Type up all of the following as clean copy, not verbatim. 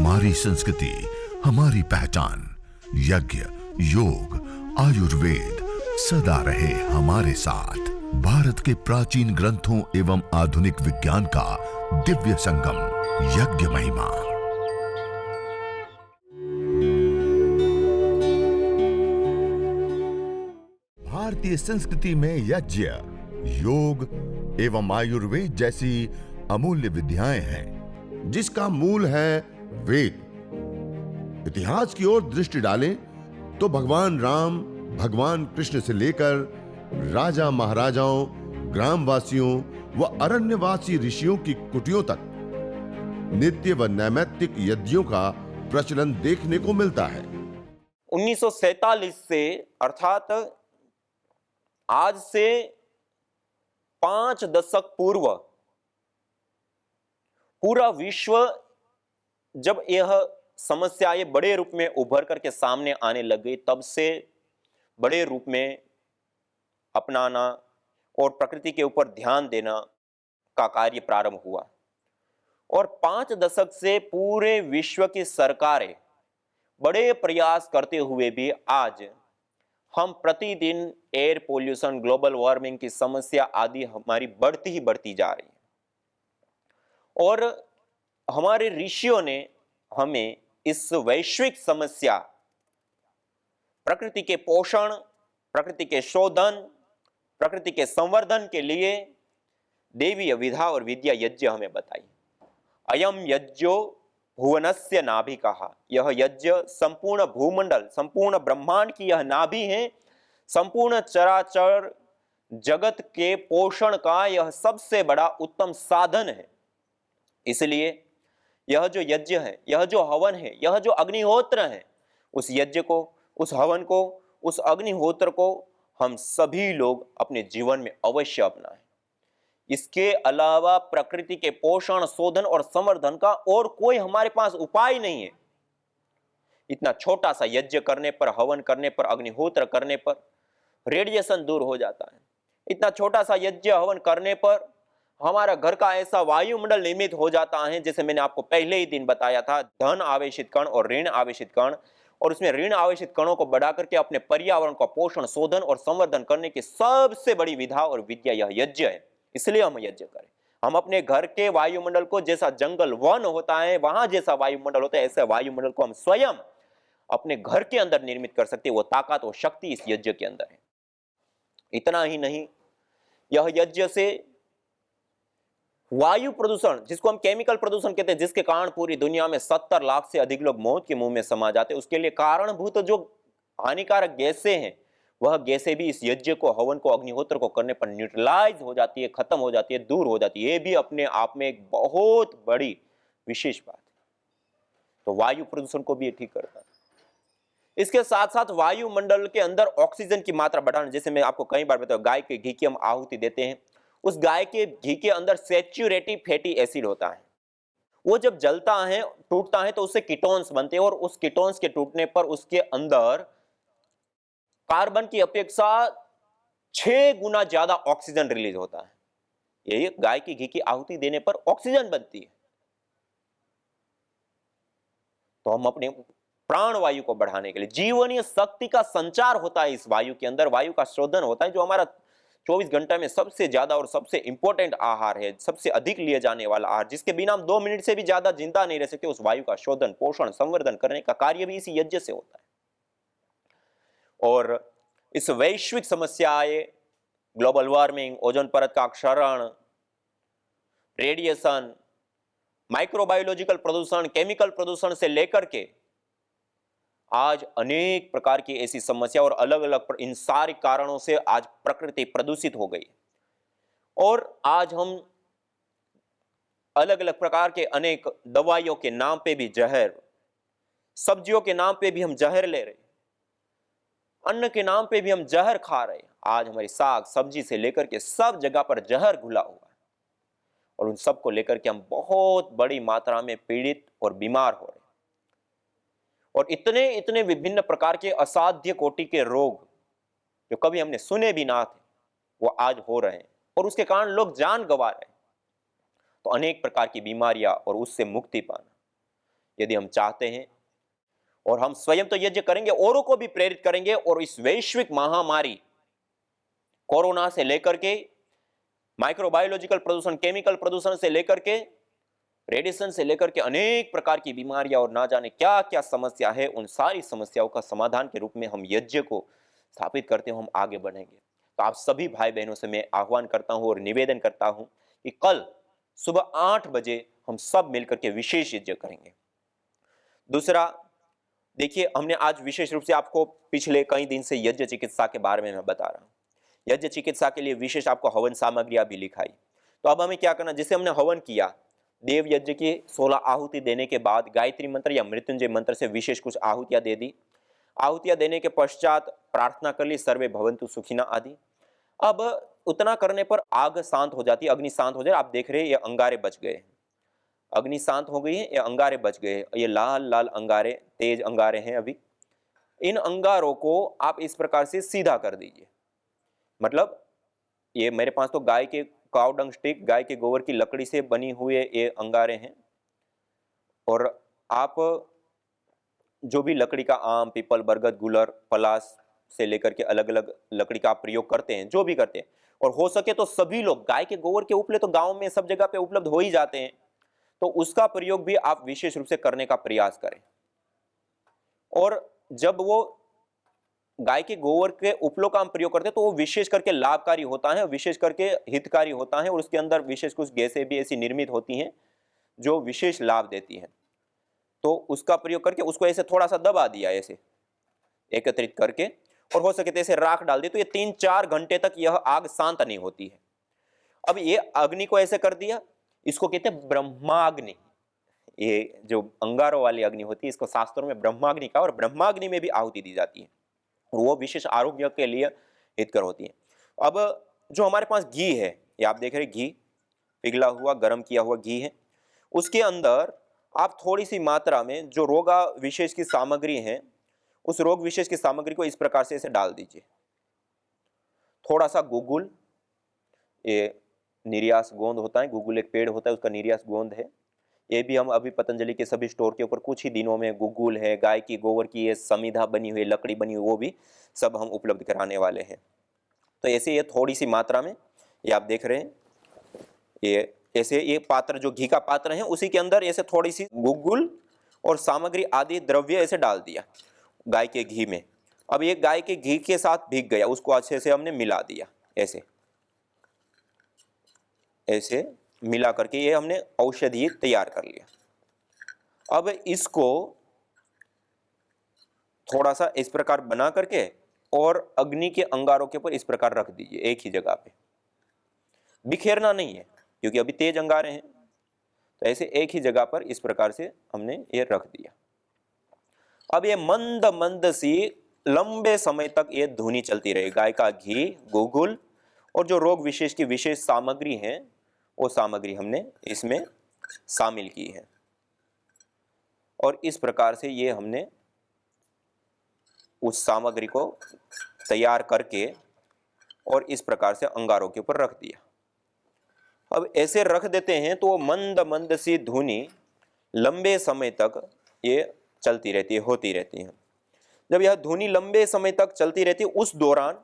हमारी संस्कृति, हमारी पहचान। यज्ञ, योग, आयुर्वेद सदा रहे हमारे साथ। भारत के प्राचीन ग्रंथों एवं आधुनिक विज्ञान का दिव्य संगम, यज्ञ महिमा। भारतीय संस्कृति में यज्ञ, योग एवं आयुर्वेद जैसी अमूल्य विद्याएं हैं, जिसका मूल है वेद। इतिहास की ओर दृष्टि डालें तो भगवान राम, भगवान कृष्ण से लेकर राजा महाराजाओं, ग्रामवासियों व अरण्यवासी ऋषियों की कुटियों तक नित्य व नैमित्तिक यज्ञों का प्रचलन देखने को मिलता है। 1947 से अर्थात आज से 5 दशक पूर्व पूरा विश्व जब यह समस्याएं बड़े रूप में उभर करके सामने आने लग गई, तब से बड़े रूप में अपनाना और प्रकृति के ऊपर ध्यान देना का कार्य प्रारंभ हुआ। और 5 दशक से पूरे विश्व की सरकारें बड़े प्रयास करते हुए भी आज हम प्रतिदिन एयर पोल्यूशन, ग्लोबल वार्मिंग की समस्या आदि हमारी बढ़ती ही बढ़ती जा रही है। और हमारे ऋषियों ने हमें इस वैश्विक समस्या, प्रकृति के पोषण, प्रकृति के शोधन, प्रकृति के संवर्धन के लिए देवीय विधा और विद्या यज्ञ हमें बताई। अयम यज्ञो भुवनस्य नाभिकः, यह यज्ञ संपूर्ण भूमंडल, संपूर्ण ब्रह्मांड की यह नाभि है, संपूर्ण चराचर जगत के पोषण का यह सबसे बड़ा उत्तम साधन है। इसलिए यह जो यज्ञ है, यह जो हवन है, यह जो अग्निहोत्र है, उस यज्ञ को, उस हवन को, उस अग्निहोत्र को हम सभी लोग अपने जीवन में अवश्य अपनाएं। इसके अलावा प्रकृति के पोषण, शोधन और संवर्धन का और कोई हमारे पास उपाय नहीं है। इतना छोटा सा यज्ञ करने पर, हवन करने पर, अग्निहोत्र करने पर रेडिएशन दूर हो जाता है। इतना छोटा सा यज्ञ हवन करने पर हमारा घर का ऐसा वायुमंडल निर्मित हो जाता है, जैसे मैंने आपको पहले ही दिन बताया था, धन आवेशित कण और ऋण आवेशित कण, और उसमें ऋण आवेशित कणों को बढ़ा करके अपने पर्यावरण का पोषण, शोधन और संवर्धन करने की सबसे बड़ी विधा और विद्या यह यज्ञ है। इसलिए हम यज्ञ करें। हम अपने घर के वायुमंडल को, जैसा जंगल वन होता है वहां जैसा वायुमंडल होता है, ऐसे वायुमंडल को हम स्वयं अपने घर के अंदर निर्मित कर सकते हैं। वो ताकत, वो शक्ति इस यज्ञ के अंदर है। इतना ही नहीं, यह यज्ञ से वायु प्रदूषण, जिसको हम केमिकल प्रदूषण कहते हैं, जिसके कारण पूरी दुनिया में 70 लाख से अधिक लोग मौत के मुंह में समा जाते हैं, उसके लिए कारणभूत जो हानिकारक गैसें हैं, वह गैसें भी इस यज्ञ को, हवन को, अग्निहोत्र को करने पर न्यूट्रलाइज हो जाती है, खत्म हो जाती है, दूर हो जाती है। ये भी अपने आप में एक बहुत बड़ी विशेष बात है। तो वायु प्रदूषण को भी ये ठीक करता है। इसके साथ साथ वायुमंडल के अंदर ऑक्सीजन की मात्रा बढ़ाना, जैसे मैं आपको कई बार बताया, गाय के घी की हम आहुति देते हैं, उस गाय के घी के अंदर सैचुरेटिव फैटी एसिड होता है। वो जब जलता है, टूटता है, तो उससे कीटोन्स बनते हैं, और उस कीटोन्स के टूटने पर उसके अंदर कार्बन की अपेक्षा 6 गुना ज्यादा ऑक्सीजन रिलीज होता है। यही गाय की घी की आहुति देने पर ऑक्सीजन बनती है। तो हम अपने प्राण वायु को बढ़ाने के लिए, जीवनीय शक्ति का संचार होता है इस वायु के अंदर, वायु का शोधन होता है, जो हमारा 24 घंटे में सबसे ज्यादा और सबसे इंपॉर्टेंट आहार है, सबसे अधिक लिए जाने वाला आहार, जिसके बिना हम 2 मिनट से भी ज्यादा जिंदा नहीं रह सकते। उस वायु का शोधन, पोषण, संवर्धन करने का कार्य भी इसी यज्ञ से होता है। और इस वैश्विक समस्याएं, ग्लोबल वार्मिंग, ओजोन परत का क्षरण, रेडिएशन, माइक्रोबायोलॉजिकल प्रदूषण, केमिकल प्रदूषण से लेकर के आज अनेक प्रकार की ऐसी समस्या, और अलग अलग इन सारे कारणों से आज प्रकृति प्रदूषित हो गई। और आज हम अलग अलग प्रकार के अनेक दवाइयों के नाम पे भी जहर, सब्जियों के नाम पे भी हम जहर ले रहे, अन्न के नाम पे भी हम जहर खा रहे हैं। आज हमारी साग सब्जी से लेकर के सब जगह पर जहर घुला हुआ है, और उन सब को लेकर के हम बहुत बड़ी मात्रा में पीड़ित और बीमार हो रहे हैं। और इतने इतने विभिन्न प्रकार के असाध्य कोटि के रोग जो कभी हमने सुने भी ना थे, वो आज हो रहे हैं, और उसके कारण लोग जान गंवा रहे हैं। तो अनेक प्रकार की बीमारियां और उससे मुक्ति पाना, यदि हम चाहते हैं, और हम स्वयं तो यज्ञ करेंगे, औरों को भी प्रेरित करेंगे, और इस वैश्विक महामारी कोरोना से लेकर के माइक्रोबायोलॉजिकल प्रदूषण, केमिकल प्रदूषण से लेकर के रेडिएशन से लेकर के अनेक प्रकार की बीमारियां और ना जाने क्या क्या समस्या है, उन सारी समस्याओं का समाधान के रूप में हम यज्ञ को स्थापित करते हुए हम आगे बढ़ेंगे। तो आप सभी भाई बहनों से मैं आह्वान करता हूं और निवेदन करता हूं कि कल सुबह 8 बजे हम सब मिलकर के विशेष यज्ञ करेंगे। दूसरा, देखिए, हमने आज विशेष रूप से आपको पिछले कई दिन से यज्ञ चिकित्सा के बारे में मैं बता रहा हूं। यज्ञ चिकित्सा के लिए विशेष आपको हवन सामग्रियां भी लिखाई। तो अब हमें क्या करना, जिसे हमने हवन किया, देव यज्ञ की 16 आहुति देने के बाद गायत्री मंत्र या मृत्युंजय मंत्र से विशेष कुछ आहुतियां दे दी। आहुतियां देने के पश्चात प्रार्थना कर ली, सर्वे भवन्तु सुखिना आदि। अब उतना करने पर आग शांत हो जाती है, अग्नि शांत हो जाए। आप देख रहे हैं ये अंगारे बच गए, अग्नि शांत हो गई है, ये अंगारे बच गए, ये लाल लाल अंगारे, तेज अंगारे हैं अभी। इन अंगारों को आप इस प्रकार से सीधा कर दीजिए। मतलब ये मेरे पास तो गाय के काव डंग स्टिक, गाय के गोबर की लकड़ी से बनी हुए ये अंगारे हैं, और आप जो भी लकड़ी का, आम, पीपल, बरगद, गुलर, पलास से लेकर के अलग अलग लकड़ी का आप प्रयोग करते हैं, जो भी करते हैं, और हो सके तो सभी लोग, गाय के गोबर के उपले तो गांव में सब जगह पे उपलब्ध हो ही जाते हैं, तो उसका प्रयोग भी आप विशेष रूप से करने का प्रयास करें। और जब वो गाय के गोबर के उपलों का हम प्रयोग करते हैं तो वो विशेष करके लाभकारी होता है, विशेष करके हितकारी होता है, और उसके अंदर विशेष कुछ गैसें भी ऐसी निर्मित होती हैं जो विशेष लाभ देती हैं। तो उसका प्रयोग करके उसको ऐसे थोड़ा सा दबा दिया, ऐसे एकत्रित करके, और हो सके तो ऐसे राख डाल दी, तो ये 3-4 घंटे तक यह आग शांत नहीं होती है। अब ये अग्नि को ऐसे कर दिया, इसको कहते हैं ब्रह्माग्नि। ये जो अंगारों वाली अग्नि होती है, इसको शास्त्रों में ब्रह्माग्नि कहा, और ब्रह्माग्नि में भी आहुति दी जाती है, वो विशेष आरोग्य के लिए हितकर होती है। अब जो हमारे पास घी है, ये आप देख रहे हैं, घी पिघला हुआ गर्म किया हुआ घी है, उसके अंदर आप थोड़ी सी मात्रा में जो रोगा विशेष की सामग्री है, उस रोग विशेष की सामग्री को इस प्रकार से इसे डाल दीजिए। थोड़ा सा गुगुल, ये निर्यास गोंद होता है, गुगुल एक पेड़ होता है, उसका निर्यास गोंद है, ये भी हम अभी पतंजलि के सभी स्टोर के ऊपर कुछ ही दिनों में गुगुल है, गाय की गोबर की ये समिधा बनी हुई, लकड़ी बनी हुई, वो भी सब हम उपलब्ध कराने वाले हैं। तो ऐसे ये थोड़ी सी मात्रा में, ये आप देख रहे हैं, ये ऐसे ये पात्र जो घी का पात्र है, उसी के अंदर ऐसे थोड़ी सी गुगुल और सामग्री आदि द्रव्य ऐसे डाल दिया गाय के घी में। अब ये गाय के घी के साथ भीग गया, उसको अच्छे से हमने मिला दिया, ऐसे ऐसे मिला करके ये हमने औषधि तैयार कर लिया। अब इसको थोड़ा सा इस प्रकार बना करके और अग्नि के अंगारों के ऊपर इस प्रकार रख दीजिए, एक ही जगह पे, बिखेरना नहीं है क्योंकि अभी तेज अंगारे हैं। तो ऐसे एक ही जगह पर इस प्रकार से हमने ये रख दिया। अब ये मंद मंद सी लंबे समय तक ये धुनी चलती रही, गाय का घी, गुगुल और जो रोग विशेष की विशेष सामग्री है, वो सामग्री हमने इसमें शामिल की है, और इस प्रकार से ये हमने उस सामग्री को तैयार करके और इस प्रकार से अंगारों के ऊपर रख दिया। अब ऐसे रख देते हैं तो वो मंद मंद सी धुनी लंबे समय तक ये चलती रहती है, होती रहती है। जब यह धुनी लंबे समय तक चलती रहती है, उस दौरान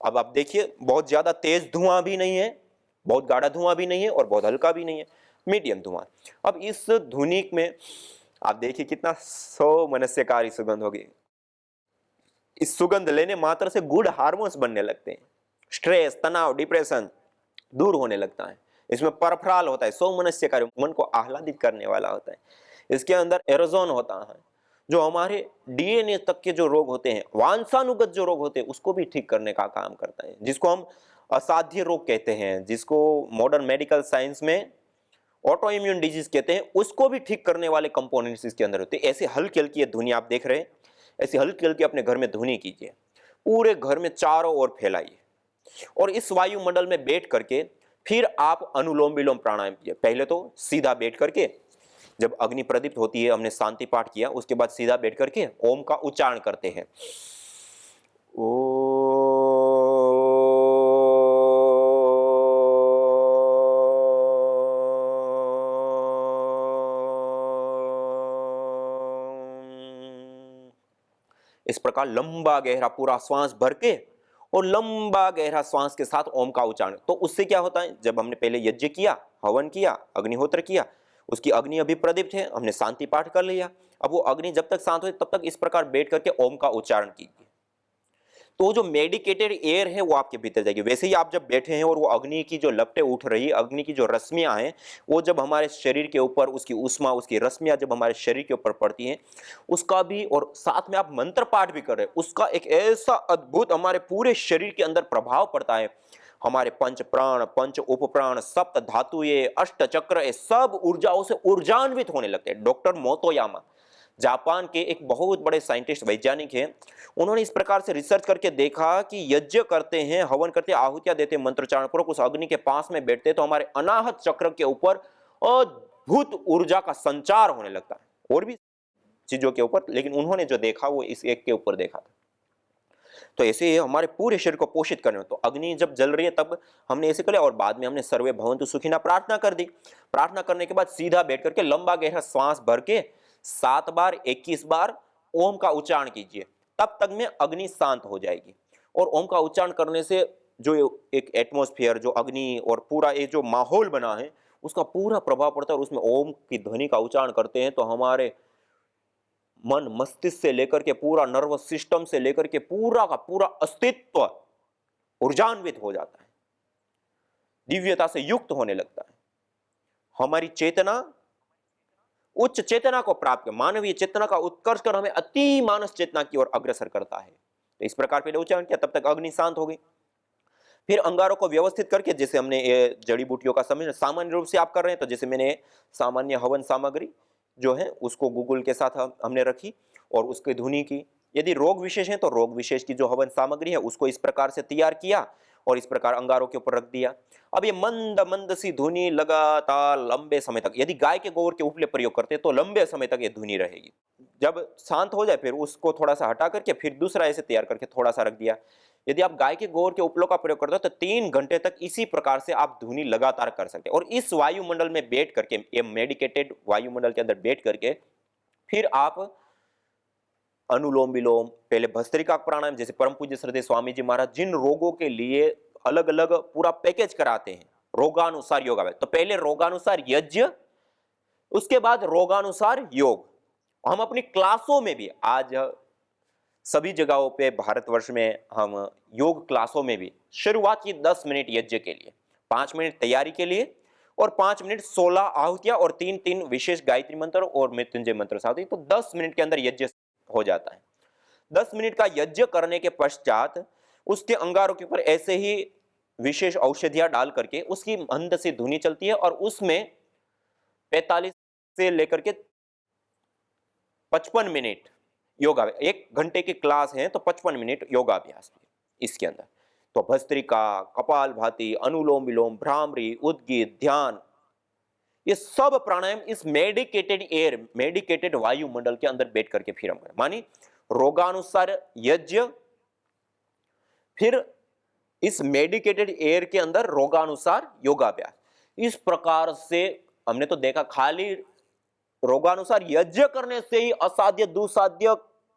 अब आप देखिए, बहुत ज्यादा तेज धुआं भी नहीं है, बहुत गाढ़ा धुआं भी नहीं है, और बहुत हल्का भी नहीं है, मीडियम धुआं। अब इस धुनी में आप देखिए कितना सौमनस्यकारी सुगंध होगी। इस सुगंध लेने मात्र से गुड हार्मोन्स बनने लगते हैं, स्ट्रेस, तनाव, डिप्रेशन दूर होने लगता है। इसमें परफ्राल होता है, सौमनस्यकारी, मन को आह्लादित करने वाला होता है। इसके अंदर एरोजोन होता है, जो हमारे डीएनए तक के जो रोग होते हैं, वांछानुगत जो रोग होते हैं, उसको भी ठीक करने का काम करता है, जिसको हम असाध्य रोग कहते हैं, जिसको मॉडर्न मेडिकल साइंस में ऑटो इम्यून डिजीज कहते हैं, उसको भी ठीक करने वाले कंपोनेंट्स इसके अंदर होते हैं। ऐसे हल्की हल्की ये धुनी आप देख रहे हैं, ऐसी हल्की हल्की अपने घर में धुनी कीजिए, पूरे घर में चारों ओर फैलाइए, और इस वायुमंडल में बैठ करके फिर आप अनुलोम विलोम प्राणायाम कीजिए। पहले तो सीधा बैठ करके, जब अग्नि प्रदीप्त होती है, हमने शांति पाठ किया, उसके बाद सीधा बैठ करके ओम का उच्चारण करते हैं। इस प्रकार लंबा गहरा पूरा श्वास भर के और लंबा गहरा श्वास के साथ ओम का उच्चारण। तो उससे क्या होता है, जब हमने पहले यज्ञ किया, हवन किया, अग्निहोत्र किया, उसकी अग्नि अभी प्रदीप्त है, हमने शांति पाठ कर लिया। अब वो अग्नि जब तक शांत हो तब तक इस प्रकार बैठ करके ओम का उच्चारण कीजिए। तो जो मेडिकेटेड एयर है वो आपके भीतर जाएगी। वैसे ही आप जब बैठे हैं और वो अग्नि की जो लपटें उठ रही है, अग्नि की जो रश्मियां हैं, वो जब हमारे शरीर के ऊपर उसकी उष्मा, उसकी रश्मियां जब हमारे शरीर के ऊपर पड़ती हैं, उसका भी, और साथ में आप मंत्र पाठ भी कर रहे हैं, उसका एक ऐसा अद्भुत हमारे पूरे शरीर के अंदर प्रभाव पड़ता है। हमारे पंच प्राण, पंच उपप्राण, सप्त धातु, ये अष्ट चक्र, ये सब ऊर्जाओं से ऊर्जान्वित होने लगते हैं। डॉक्टर मोतोयामा, जापान के एक बहुत बड़े साइंटिस्ट, वैज्ञानिक हैं, उन्होंने इस प्रकार से रिसर्च करके देखा कि यज्ञ करते हैं, हवन करते हैं, आहुतियां देते हैं, मंत्रोच्चारण पूर्वक उस अग्नि के पास में बैठते हैं, तो हमारे अनाहत चक्र के ऊपर अद्भुत ऊर्जा का संचार होने लगता है, और भी चीजों के ऊपर, लेकिन उन्होंने जो देखा वो इस एक के ऊपर देखा था। तो ऐसे ही हमारे पूरे शरीर को पोषित करने में, तो अग्नि जब जल रही है तब हमने ऐसे कर लिया, और बाद में हमने सर्वे भवन्तु सुखिनः प्रार्थना कर दी। प्रार्थना करने के बाद सीधा बैठ करके लंबा गहरा श्वास भर के 7 बार 21 बार ओम का उच्चारण कीजिए, तब तक में अग्नि शांत हो जाएगी। और ओम का उच्चारण करने से जो एक एटमॉस्फेयर, जो अग्नि और पूरा ये जो माहौल बना है, उसका पूरा प्रभाव पड़ता है, और उसमें ओम की ध्वनि का उच्चारण करते हैं तो हमारे मन, मस्तिष्क से लेकर के पूरा नर्वस सिस्टम से लेकर के पूरा का पूरा अस्तित्व ऊर्जान्वित हो जाता है, दिव्यता से युक्त होने लगता है। हमारी चेतना उच्च चेतना को प्राप्त कर, मानवीय चेतना का उत्कर्ष कर हमें अति मानस चेतना की ओर अग्रसर करता है। तो इस प्रकार पहले उच्चारण किया, तब तक अग्नि शांत हो गई। फिर अंगारों को व्यवस्थित करके, जैसे हमने ये जड़ी बूटियों का समझ सामान्य रूप से आप कर रहे हैं, तो जैसे मैंने सामान्य हवन सामग्री जो है उसको गूगल के साथ हमने रखी और उसकी धुनी की। यदि रोग विशेष है तो रोग विशेष की जो हवन सामग्री है उसको इस प्रकार से तैयार किया और इस प्रकार अंगारों के ऊपर रख दिया। अब ये मंद मंद सी धुनी लगातार लंबे समय तक, यदि गाय के गोबर के उपले प्रयोग करते हैं तो लंबे समय तक ये धुनी रहेगी। जब शांत हो जाए फिर उसको थोड़ा सा हटा करके फिर दूसरा ऐसे तैयार करके थोड़ा सा रख दिया। यदि आप गाय के गोबर के उपलों का प्रयोग करते हो तो 3 घंटे तक इसी प्रकार से आप धुनी लगातार कर सकते हैं। और इस वायुमंडल में बैठ करके, ये मेडिकेटेड वायुमंडल के अंदर बैठ करके फिर आप अनुलोम विलोम, पहले भस्त्रिका प्राणायाम, जैसे परम पूज्य श्रद्धेय स्वामी जी महाराज जिन रोगों के लिए अलग अलग पूरा पैकेज कराते हैं, रोगानुसार योगाभ्यास, तो पहले रोगानुसार यज्ञ, उसके बाद रोगानुसार योग। हम अपनी क्लासों में भी आज सभी जगहों पे भारतवर्ष में हम योग क्लासों में भी शुरुआत की 10 मिनट यज्ञ के लिए, 5 मिनट तैयारी के लिए और 5 मिनट 16 आहुतियां और 3-3 विशेष गायत्री मंत्र और मृत्युंजय मंत्र साथ ही, तो 10 मिनट के अंदर यज्ञ हो जाता है। 10 मिनट का यज्ञ करने के पश्चात उसके अंगारों के ऊपर ऐसे ही विशेष औषधियां डाल करके उसकी मंद से धुनी चलती है और उसमें 45 से लेकर के 55 मिनट योगा, 1 घंटे की क्लास है तो 55 मिनट योगाभ्यास इसके अंदर। तो भस्त्रिका, कपालभाति, अनुलोम विलोम, भ्रामरी, उद्गीत, ध्यान, ये सब प्राणायाम इस मेडिकेटेड एयर, मेडिकेटेड वायुमंडल के अंदर बैठ करके फिर हम करें, मानी रोगानुसार यज्ञ, फिर इस मेडिकेटेड एयर के अंदर रोगानुसार योगाभ्यास। इस प्रकार से हमने तो देखा खाली रोगानुसार यज्ञ करने से ही असाध्य दुसाध्य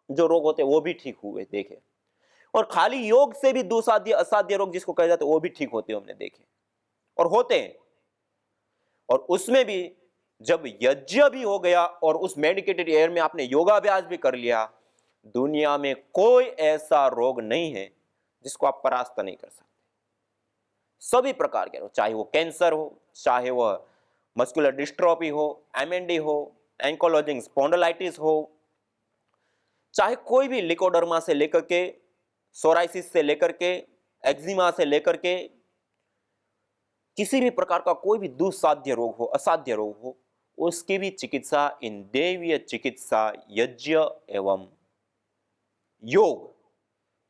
जो रोग होते हैं वो भी ठीक हुए देखे, और खाली योग से भी दुसाध्य असाध्य रोग जिसको कहे जाते हैं वो भी ठीक होते हैं, हमने देखे और होते हैं। और उसमें भी जब यज्ञ भी हो गया और उस मेडिकेटेड एयर में आपने योगाभ्यास भी कर लिया, दुनिया में कोई ऐसा रोग नहीं है जिसको आप परास्त नहीं कर सकते। सभी प्रकार के रोग, चाहे वो कैंसर हो, चाहे वह मस्कुलर डिस्ट्रोफी हो, एमएनडी हो, एंकोलॉजिंग स्पॉन्डिलाइटिस हो, चाहे कोई भी लिकोडर्मा से लेकर के सोराइसिस से लेकर के एक्जिमा से लेकर के किसी भी प्रकार का कोई भी दुस्साध्य रोग हो, असाध्य रोग हो, उसकी भी चिकित्सा इन दैवीय चिकित्सा यज्ञ एवं योग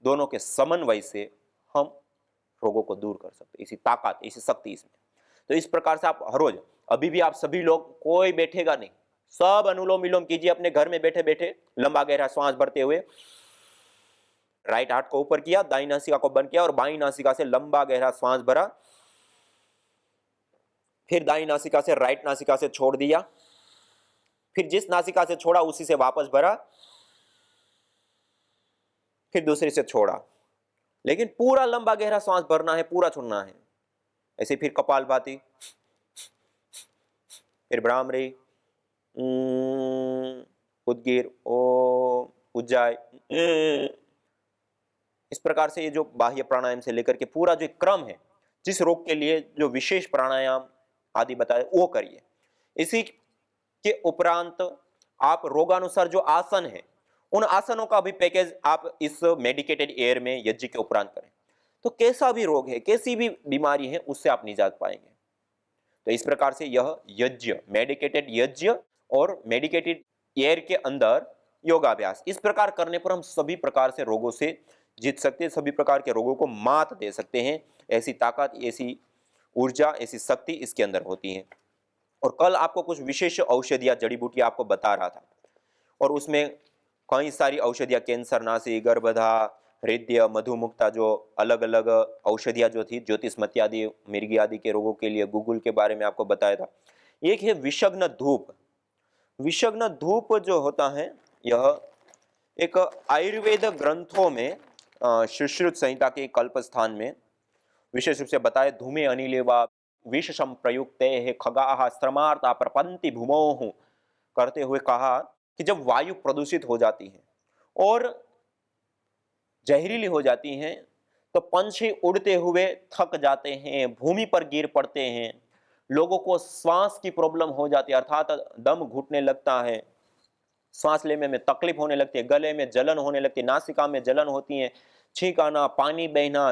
दोनों के समन्वय से हम रोगों को दूर कर सकते, इसी ताकत, इसी शक्ति इसमें। तो इस प्रकार से आप हर रोज, अभी भी आप सभी लोग, कोई बैठेगा नहीं, सब अनुलोम विलोम कीजिए अपने घर में बैठे बैठे, लंबा गहरा श्वास भरते हुए। राइट हाथ को ऊपर किया, दाई नासिका को बंद किया और बाई नासिका से लंबा गहरा श्वास भरा, फिर दाई नासिका से राइट नासिका से छोड़ दिया, फिर जिस नासिका से छोड़ा उसी से वापस भरा, फिर दूसरे से छोड़ा, लेकिन पूरा लंबा गहरा सांस भरना है, पूरा छोड़ना है। ऐसे फिर कपालभाति, फिर भ्रामरी, उद्गीर, ओम, उज्जाय, इस प्रकार से ये जो बाह्य प्राणायाम से लेकर के पूरा जो क्रम है, जिस रोग के लिए जो विशेष प्राणायाम आदि बताए वो करिए। इसी के उपरांत आप रोगानुसार जो आसन है, उन आसनों का भी पैकेज आप इस मेडिकेटेड एयर में यज्ञ के उपरांत करें। तो कैसा भी रोग है, कैसी भी बीमारी है, उससे आप निजात पाएंगे। तो इस प्रकार से यह यज्ञ, मेडिकेटेड यज्ञ और मेडिकेटेड एयर के अंदर योगाभ्यास, इस प्रकार करने पर हम सभी प्रकार से रोगों से जीत सकते हैं, सभी प्रकार के रोगों को मात दे सकते हैं। ऐसी ताकत, ऐसी ऊर्जा, ऐसी शक्ति इसके अंदर होती है। और कल आपको कुछ विशेष औषधियां, जड़ी बूटियां आपको बता रहा था, और उसमें कई सारी औषधियां, कैंसर नाशी, गर्भधा, हृदय, मधुमुक्ता, जो अलग अलग औषधियां जो थी, ज्योतिषमती आदि, मिर्गी आदि के रोगों के लिए, गूगल के बारे में आपको बताया था। एक है विषग्न धूप। विषग्न धूप जो होता है, यह एक आयुर्वेद ग्रंथों में सुश्रुत संहिता के कल्प स्थान में विशेष रूप से बताए, धूमे अनिलेवा विषम प्रयुक्ते है खगाः श्रमार्ता प्रपंति भूमोः करते हुए कहा कि जब वायु प्रदूषित हो जाती है और जहरीली हो जाती हैं, तो पंछी उड़ते हुए थक जाते हैं, भूमि पर गिर पड़ते हैं, लोगों को श्वास की प्रॉब्लम हो जाती है, अर्थात दम घुटने लगता है, सांस लेने में तकलीफ होने लगती है, गले में जलन होने लगती है, नासिका में जलन होती है, छींक आना, पानी बहना,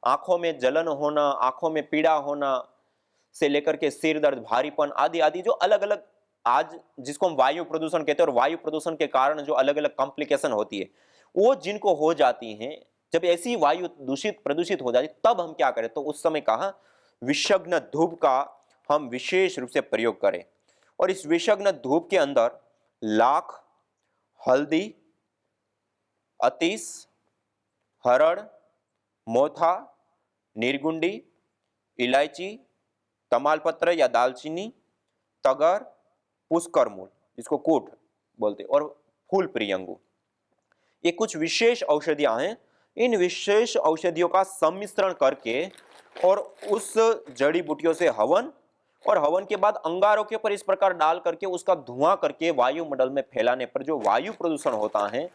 आंखों में जलन होना, आंखों में पीड़ा होना से लेकर के सिर दर्द, भारीपन आदि आदि, जो अलग अलग आज जिसको हम वायु प्रदूषण कहते हैं, और वायु प्रदूषण के कारण जो अलग अलग कॉम्प्लिकेशन होती है, वो जिनको हो जाती हैं, जब ऐसी वायु दूषित प्रदूषित हो जाती, तब हम क्या करें? तो उस समय कहा विषग्न धूप का हम विशेष रूप से प्रयोग करें। और इस विषग्न धूप के अंदर लाख, हल्दी, अतीस, हरड़, मोथा, नीरगुंडी, इलायची, तमालपत्र या दालचीनी, तगर, पुष्कर मूल, जिसको कूट बोलते, और फूल प्रियंगु, ये कुछ विशेष औषधियां हैं। इन विशेष औषधियों का सम्मिश्रण करके और उस जड़ी बूटियों से हवन, और हवन के बाद अंगारों के ऊपर इस प्रकार डाल करके उसका धुआं करके वायुमंडल में फैलाने पर जो वायु प्रदूषण होता है,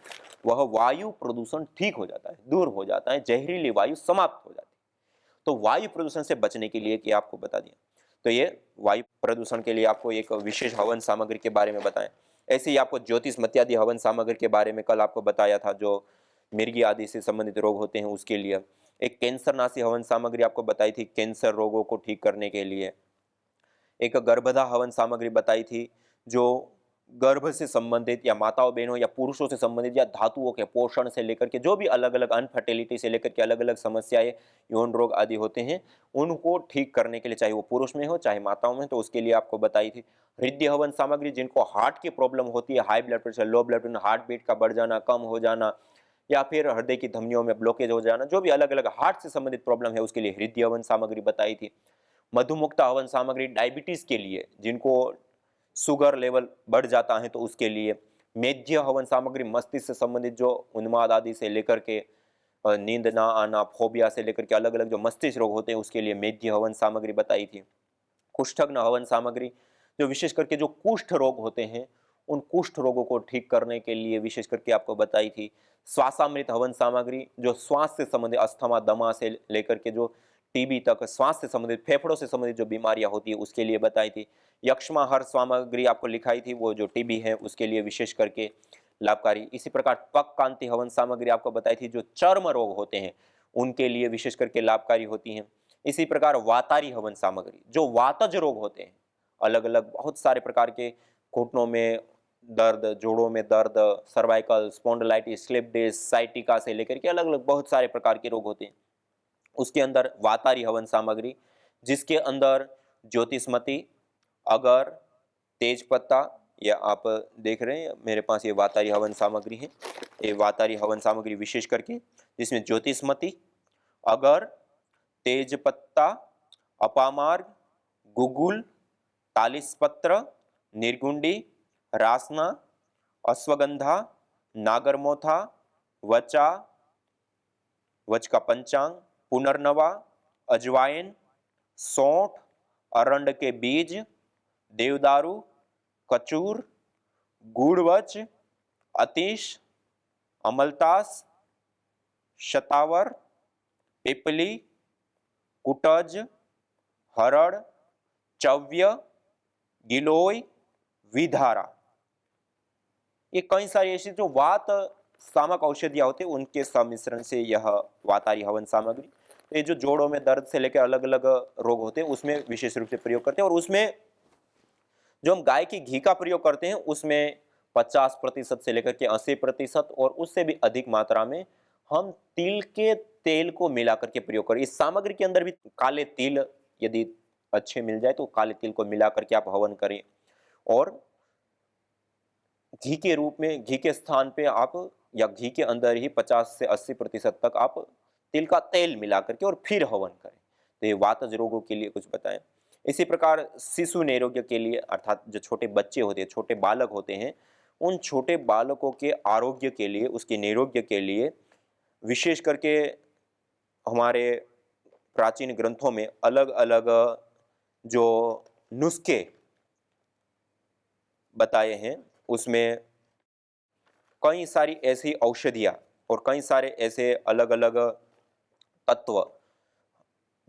वह वायु प्रदूषण ठीक हो जाता है, दूर हो जाता है, जहरीली वायु समाप्त हो जाती है। तो वायु प्रदूषण से बचने के लिए कि आपको बता दिया, तो ये वायु प्रदूषण के लिए आपको एक विशेष हवन सामग्री के बारे में बताएं। ऐसे ही आपको ज्योतिषमती आदि हवन सामग्री के बारे में कल आपको बताया था, जो मिर्गी आदि से संबंधित रोग होते हैं उसके लिए। एक कैंसर नाशी हवन सामग्री आपको बताई थी, कैंसर रोगों को ठीक करने के लिए। एक गर्भधा हवन सामग्री बताई थी, जो गर्भ से संबंधित या माताओं बहनों या पुरुषों से संबंधित या धातुओं के पोषण से लेकर के जो भी अलग अलग अनफर्टिलिटी से लेकर के अलग अलग समस्याएं, यौन रोग आदि होते हैं, उनको ठीक करने के लिए, चाहे वो पुरुष में हो चाहे माताओं में, तो उसके लिए आपको बताई थी। हृदय हवन सामग्री, जिनको हार्ट की प्रॉब्लम होती है, high blood pressure, low blood pressure, heart beat का बढ़ जाना, कम हो जाना, या फिर हृदय की धमनियों में ब्लॉकेज हो जाना, जो भी अलग अलग हार्ट से संबंधित प्रॉब्लम है, उसके लिए हृदय हवन सामग्री बताई थी। मधुमुक्ता हवन सामग्री, डायबिटीज के लिए, जिनको शुगर लेवल बढ़ जाता है तो उसके लिए। मेध्य हवन सामग्री, मस्तिष्क से संबंधित जो उन्माद आदि से लेकर के नींद ना आना, फोबिया से लेकर के अलग अलग जो मस्तिष्क रोग होते हैं, उसके लिए मेध्य हवन सामग्री बताई थी। कुष्ठग्न हवन सामग्री, जो विशेष करके जो कुष्ठ रोग होते हैं, उन कुष्ठ रोगों को ठीक करने के लिए विशेष करके आपको बताई थी। श्वासामृत हवन सामग्री, जो श्वास से संबंधित अस्थमा, दमा से लेकर के जो टीबी तक, श्वास से संबंधित, फेफड़ों से संबंधित जो बीमारियां होती है उसके लिए बताई थी। यक्ष्माहर सामग्री आपको लिखाई थी, वो जो टीबी है उसके लिए विशेष करके लाभकारी। इसी प्रकार त्वक कांति हवन सामग्री आपको बताई थी, जो चर्म रोग होते हैं उनके लिए विशेष करके लाभकारी होती हैं। इसी प्रकार वातारी हवन सामग्री, जो वातज रोग होते हैं, अलग अलग बहुत सारे प्रकार के, घुटनों में दर्द, जोड़ों में दर्द, cervical, spondylitis, slip disc, sciatica से लेकर के अलग अलग बहुत सारे प्रकार के रोग होते हैं, उसके अंदर वातारी हवन सामग्री, जिसके अंदर ज्योतिषमती, अगर, तेज पत्ता, या आप देख रहे हैं मेरे पास ये वातारी हवन सामग्री है, ये वातारी हवन सामग्री विशेष करके, जिसमें ज्योतिषमती, अगर, तेज पत्ता, अपामार्ग, गुगुल, तालिस पत्र, निर्गुंडी, रासना, अश्वगंधा, नागरमोथा, वचा, वच का पंचांग, पुनर्नवा, अजवाइन, सौंठ, अरंड के बीज, देवदारू, कचूर, गुड़वच, अतीश, अमलतास, शतावर, पिपली, कुटज, हरड़, चव्य, गिलोय, विधारा। ये कई सारी ऐसी जो वात सामक औषधियां होती है उनके सम्मिश्रण से यह वातारी हवन सामग्री, तो ये जो जोड़ों में दर्द से लेकर अलग अलग रोग होते हैं उसमें विशेष रूप से प्रयोग करते हैं। और उसमें जो हम गाय की घी का प्रयोग करते हैं उसमें 50% से लेकर के 80% और उससे भी अधिक मात्रा में हम तिल के तेल को मिला करके प्रयोग करें। इस सामग्री के अंदर भी काले तिल यदि अच्छे मिल जाए तो काले तिल को मिला करके आप हवन करें। और घी के रूप में, घी के स्थान पे आप या घी के अंदर ही 50 से 80% तक आप तिल का तेल मिला करके और फिर हवन करें। तो ये वातज रोगों के लिए कुछ बताएं। इसी प्रकार शिशु नैरोग्य के लिए, अर्थात जो छोटे बच्चे होते हैं, छोटे बालक होते हैं, उन छोटे बालकों के आरोग्य के लिए, उसके नैरोग्य के लिए विशेष करके हमारे प्राचीन ग्रंथों में अलग अलग जो नुस्खे बताए हैं उसमें कई सारी ऐसी औषधियां और कई सारे ऐसे अलग अलग तत्व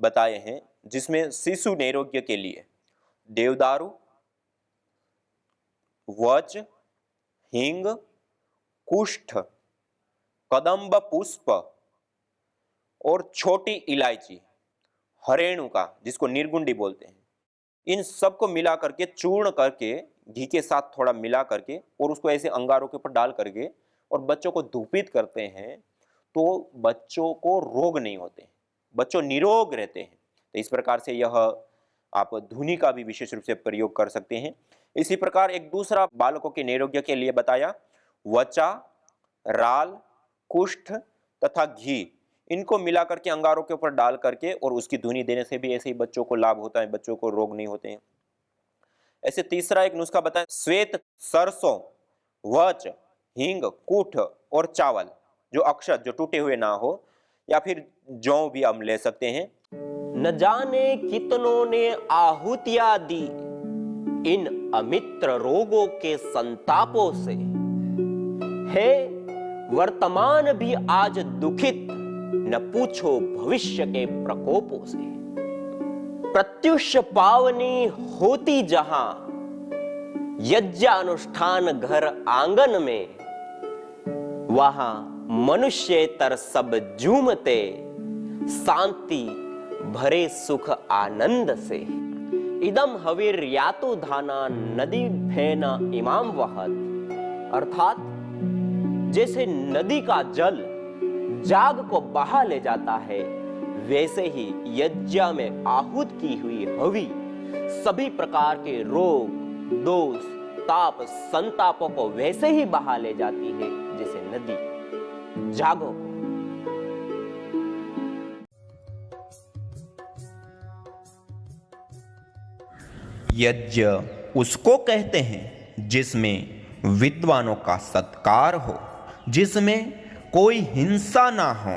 बताए हैं जिसमें शिशु नैरोग्य के लिए देवदारू, वच, हींग, कुष्ठ, कदम्ब पुष्प और छोटी इलायची, हरेणु का जिसको निर्गुंडी बोलते हैं, इन सबको मिला करके चूर्ण करके घी के साथ थोड़ा मिला करके और उसको ऐसे अंगारों के ऊपर डाल करके और बच्चों को धूपित करते हैं तो बच्चों को रोग नहीं होते, बच्चों निरोग रहते हैं। तो इस प्रकार से यह आप धुनी का भी विशेष रूप से प्रयोग कर सकते हैं। इसी प्रकार एक दूसरा बालकों के नैरोग्य के लिए बताया, वचा, राल, कुष्ठ तथा घी, इनको मिला करके अंगारों के ऊपर डाल करके और उसकी धुनी देने से भी ऐसे ही बच्चों को लाभ होता है, बच्चों को रोग नहीं होते हैं। ऐसे तीसरा एक नुस्खा बताया, श्वेत, सरसों, वच, हींग, कूठ और चावल, जो अक्षत, जो टूटे हुए ना हो, या फिर जौ भी हम ले सकते हैं। न जाने कितनों ने आहुतियां दी इन अमित्र रोगों के संतापों से, है वर्तमान भी आज दुखित, न पूछो भविष्य के प्रकोपों से। प्रत्युष पावनी होती जहां यज्ञानुष्ठान घर आंगन में, वहां मनुष्येतर सब झूमते, शांति भरे सुख आनंद से। इदम हवीर यातु धाना नदी फेना इमाम वहत, अर्थात जैसे नदी का जल जाग को बहा ले जाता है, वैसे ही यज्ञ में आहूत की हुई हवि सभी प्रकार के रोग, दोष, ताप, संतापों को वैसे ही बहा ले जाती है जैसे नदी जागो को। यज्ञ उसको कहते हैं जिसमें विद्वानों का सत्कार हो, जिसमें कोई हिंसा ना हो,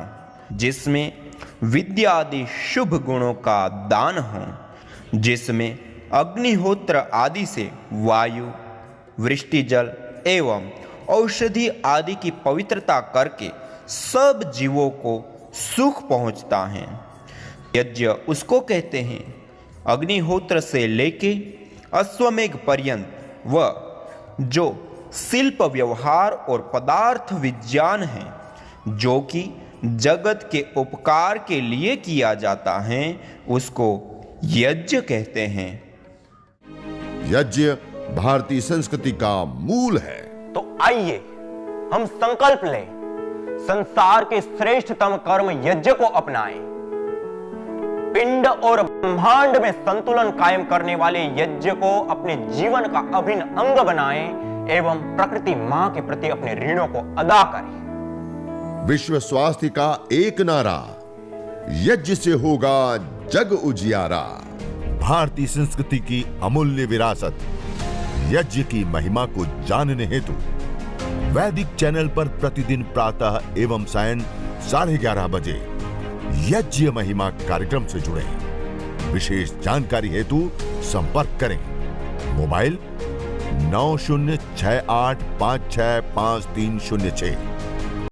जिसमें विद्या आदि शुभ गुणों का दान हो, जिसमें अग्निहोत्र आदि से वायु, वृष्टि जल एवं औषधि आदि की पवित्रता करके सब जीवों को सुख पहुंचता है। यज्ञ उसको कहते हैं अग्निहोत्र से लेके अश्वमेघ पर्यंत व जो शिल्प व्यवहार और पदार्थ विज्ञान है, जो कि जगत के उपकार के लिए किया जाता है, उसको यज्ञ कहते हैं। यज्ञ भारतीय संस्कृति का मूल है। तो आइए हम संकल्प लें, संसार के श्रेष्ठतम कर्म यज्ञ को अपनाएं। पिंड और ब्रह्मांड में संतुलन कायम करने वाले यज्ञ को अपने जीवन का अभिन्न अंग बनाएं एवं प्रकृति मां के प्रति अपने ऋणों को अदा करें। विश्व स्वास्थ्य का एक नारा, यज्ञ से होगा जग उजियारा। भारतीय संस्कृति की अमूल्य विरासत यज्ञ की महिमा को जानने हेतु वैदिक चैनल पर प्रतिदिन प्रातः एवं सायं 11:30 बजे यज्ञ महिमा कार्यक्रम से जुड़े। विशेष जानकारी हेतु संपर्क करें। मोबाइल 9068565306।